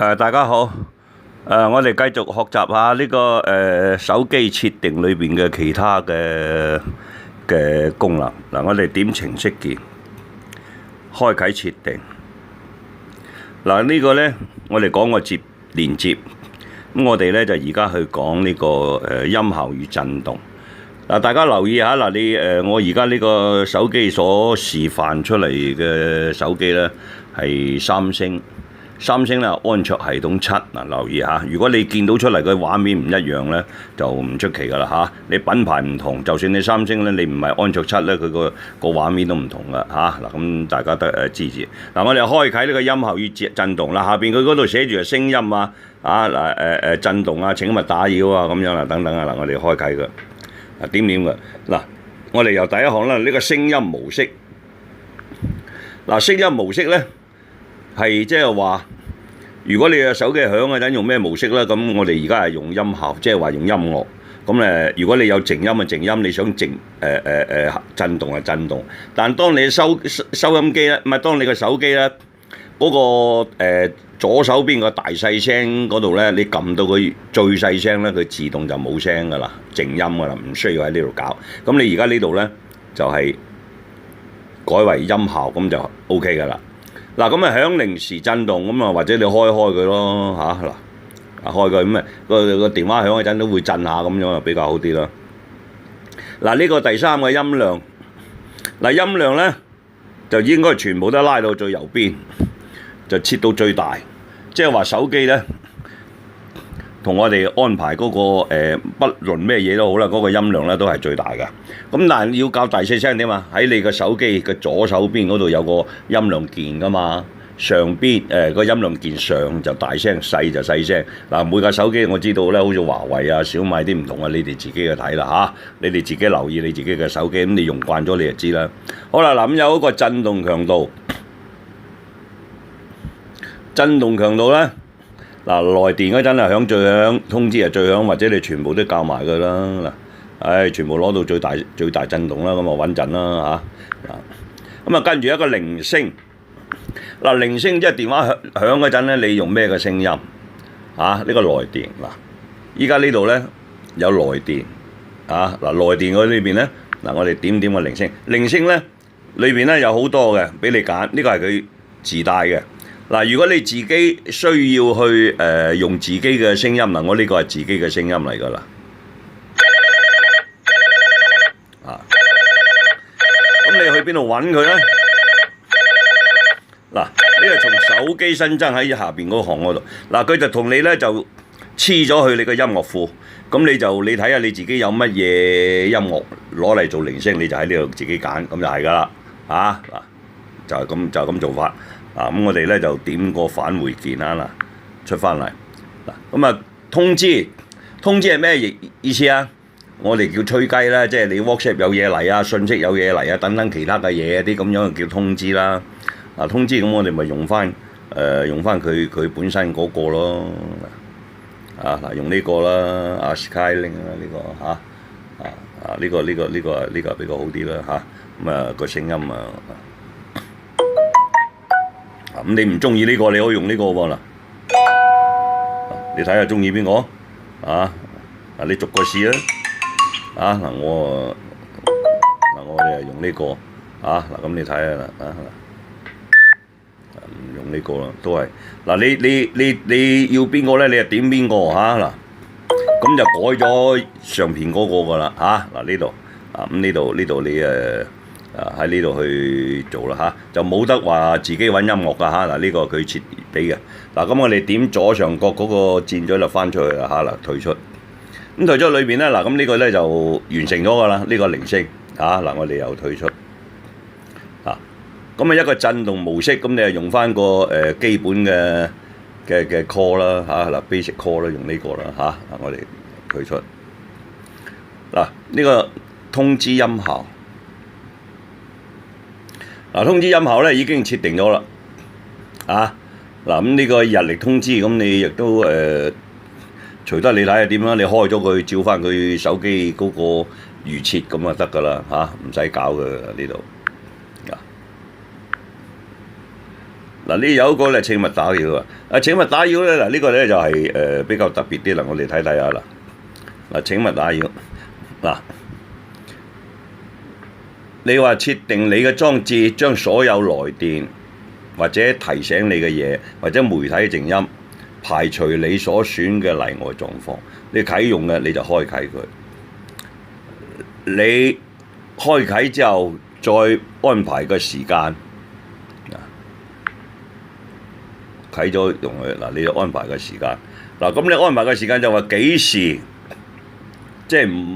大家好。我哋繼續學習下呢個手機設定裏邊嘅其他嘅功能。嗱，我哋點程式鍵，開啟設定。嗱，呢個呢，我哋講個連接。咁我哋呢，就而家去講呢個音效與震動。嗱，大家留意下嗱，我而家呢個手機所示範出嚟嘅手機呢，係三星咧安卓系統7。嗱，留意下，如果你見到出嚟嘅畫面唔一樣咧，就唔出奇噶啦嚇。你品牌唔同，就算你三星咧，你唔係安卓7咧，佢個畫面都唔同噶嚇。嗱，咁大家得支持。嗱，我哋開啟呢個音效與震動啦。下邊佢嗰度寫住係聲音啊，震動啊，請勿打擾啊，咁樣啦，等等啊。嗱，我哋開啟佢。點嘅？嗱，我哋由第一行啦，呢個聲音模式。嗱，聲音模式咧係即係話，如果你嘅手機響嗰陣用咩模式咧？咁我哋而家係用音效，即係話用音樂。咁如果你有靜音嘅靜音，你想震動係震動。但當你收音機咧，唔係當你個手機咧嗰個左手邊個大細聲嗰度咧，你撳到佢最細聲咧，佢自動就冇聲噶啦，靜音噶啦，唔需要喺呢度搞。咁你而家呢度咧就係改為音效，咁就 OK 噶啦。嗱，咁響鈴時震動咁啊，或者你開佢咯嚇。嗱，開佢咁啊，個電話響嗰陣都會震下咁樣啊，比較好啲咯。嗱，呢個第三個音量，嗱，音量咧就應該全部都拉到最右邊，就切到最大，即係話手機咧同我哋安排嗰個不論咩嘢都好啦，嗰個音量咧都係最大嘅。咁但係要較大細聲點啊？喺你個手機嘅左手邊嗰度有個音量鍵噶嘛，上邊個音量鍵上就大聲，細就細聲。嗱，每個手機我知道咧，好似華為啊、小米啲唔同啊，你哋自己去睇啦嚇，你哋自己留意你自己嘅手機，咁你用慣咗你就知啦。好啦，嗱，咁有一個震動強度，震動強度咧。嗱，來電嗰陣啊，響最響，通知啊最響，或者你全部都校埋佢啦。嗱，全部攞到最大震動啦，咁啊穩陣啦嚇。咁啊跟住一個鈴聲，嗱，鈴聲即係電話響嗰陣咧，你用咩嘅聲音？呢個來電。嗱，依家呢度咧有來電嗱，來電嗰裏邊咧，嗱，我哋點個鈴聲，鈴聲咧裏邊咧有好多嘅俾你揀，呢個係佢自帶嘅。嗱，如果你自己需要去用自己嘅聲音，嗱，我呢個係自己嘅聲音嚟㗎啦。咁你去邊度揾佢咧？嗱，呢個從手機新增喺下邊嗰行嗰度，嗱，佢就同你咧就黐咗去你個音樂庫，咁你睇下你自己有乜嘢音樂攞嚟做鈴聲，你就喺呢度自己揀，咁就係㗎啦。嗱，就係咁做法。咁我哋咧就點個返回鍵嗱，出翻嚟。嗱，咁啊通知係咩意思啊？我哋叫吹雞啦，即係你 WhatsApp 有嘢嚟啊，信息有嘢嚟啊，等等其他嘅嘢啲咁樣叫通知啦。通知咁我哋咪用翻佢本身嗰個咯。嗱，用呢個啦，Skylink 啦呢個呢個比較好啲啦嚇。咁啊個聲音咁你唔中意呢個，你可以用呢個喎嗱。你睇下中意邊個？你逐個試啦。我哋係用呢個。咁你睇下啦。唔用呢個啦，都係。你要邊個咧？你就點邊個嗱。咁就改咗上邊嗰個噶啦呢度。咁呢度你喺呢度去做啦就冇得話自己揾音樂噶嗱，呢個佢設俾嘅。咁我哋點左上角嗰個箭嘴就翻出去啦嗱，退出。咁退出裏邊咧咁呢個咧就完成咗噶啦，呢個鈴聲我哋又退出。咁一個震動模式，咁你係用翻個基本嘅 call 啦basic call 啦，用呢個啦我哋退出。呢個通知音效。通知音效咧已經設定咗啦。咁呢個日曆通知，咁你亦都隨得你睇下點啦，你開咗佢，照翻佢手機嗰個預設咁就得㗎啦唔使搞嘅呢度。嗱呢有一個咧請勿打擾啊！請勿打擾咧，嗱呢個咧就係比較特別啲啦，我哋睇睇下啦。嗱請勿打擾嗱，你話設定你嘅裝置將所有來電或者提醒你嘅嘢或者媒體靜音排除你所選嘅例外狀況，你啟用嘅你就開啟佢。你開啟之後再安排個時間。啟咗用佢嗱，你就安排個時間嗱。咁你安排個時間就話幾時，即係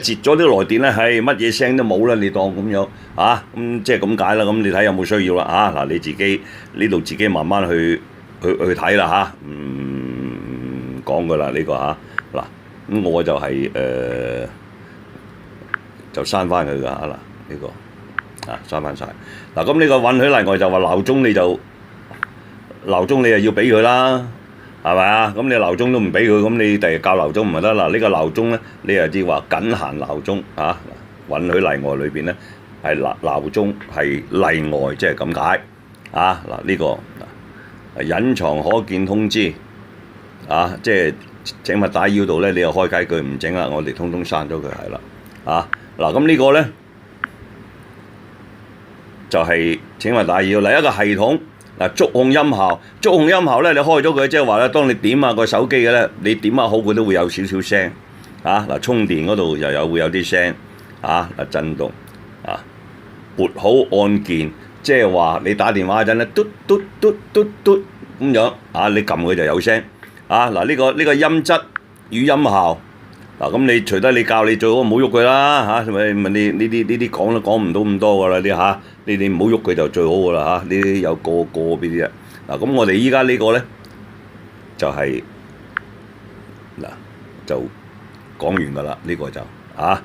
截咗啲來電咧，係乜嘢聲都冇啦，你當咁樣啊，咁即係咁解啦。咁你睇有冇需要啦啊？嗱，你自己呢度自己慢慢去睇啦嚇，唔講噶啦呢個嚇嗱。咁我就係就刪翻佢噶嚇嗱，呢個啊刪翻晒嗱。咁呢個允許例外就話鬧鐘你又要俾佢啦，係咪啊？咁你鬧鐘都唔俾佢，咁你第日校鬧鐘唔係得嗱？呢個鬧鐘咧，你又知話僅限鬧鐘嚇，允許例外裏邊咧係鬧鐘係例外，即係咁解啊！嗱呢個隱藏可見通知啊，即係請勿打擾度咧，你又開啟佢唔整啦，我哋通通刪咗佢係啦啊！嗱咁呢個咧就係請勿打擾嚟一個系統。嗱，觸控音效咧，你開咗佢，即係話咧，當你點下個手機嘅咧，你點下好佢都會有少少聲，啊嗱，充電嗰度又會有啲聲，啊嗱震動，啊撥好按鍵，即係話你打電話嗰陣咧，嘟嘟嘟嘟嘟咁樣，啊你撳佢就有聲，啊嗱呢個音質語音效，嗱咁你除得你教你最好唔好喐佢啦嚇，咪呢啲講都講唔到咁多噶啦啲嚇。你唔好喐佢就最好噶啦嚇，呢啲有個別啲啊。嗱咁我哋依家呢個咧就係嗱就講完噶啦，呢個就啊。